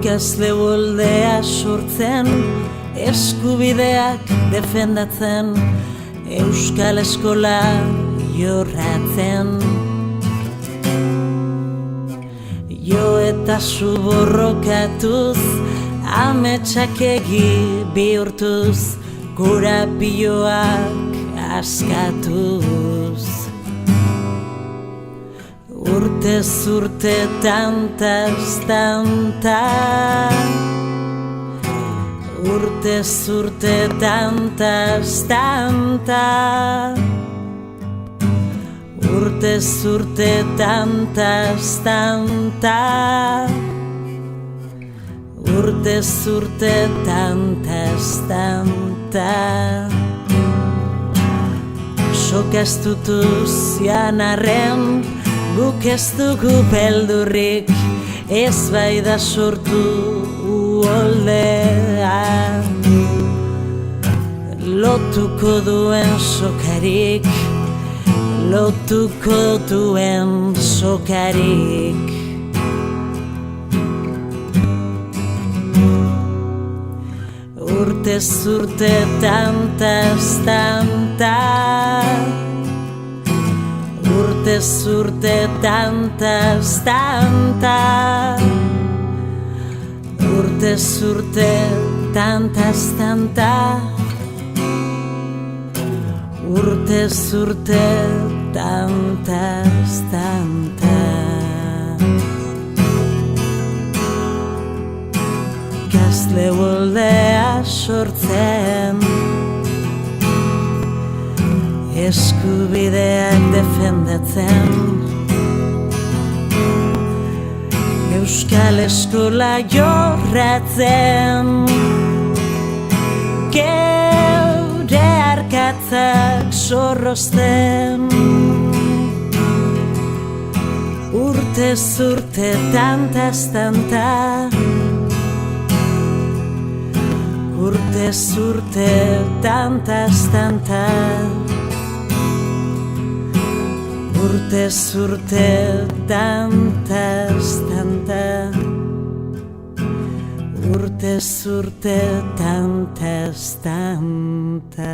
Ikasle uholdea sortzen, eskubideak defendatzen, Euskal Eskola jorratzen. Jo eta zu borrokatuz, ametsak egi bihurtuz, korapioak askatuz. Urtez urte tantaz tanta, urtez urte tantaz tanta, urtez urte tantaz tanta, urtez urte tantaz tanta. Sokaztutuz janarren, guk ez dugu beldurrik, ez bai da sortu uholdea. Lotuko duen sokarik, lotuko duen sokarik. Urtez urte tantaz tanta, urtez urte tantaz tanta, urtez urte tantaz tanta, urtez urte tantaz tanta. Ikasle uholdea sortzen, eskubideak defendatzen, Euskal Eskola jorratzen, geure arkatzak zorrozten. Urtez urte tantaz tanta, urtez urte tantaz tanta, urtez urte tantaz tanta, urtez urte tantaz tanta.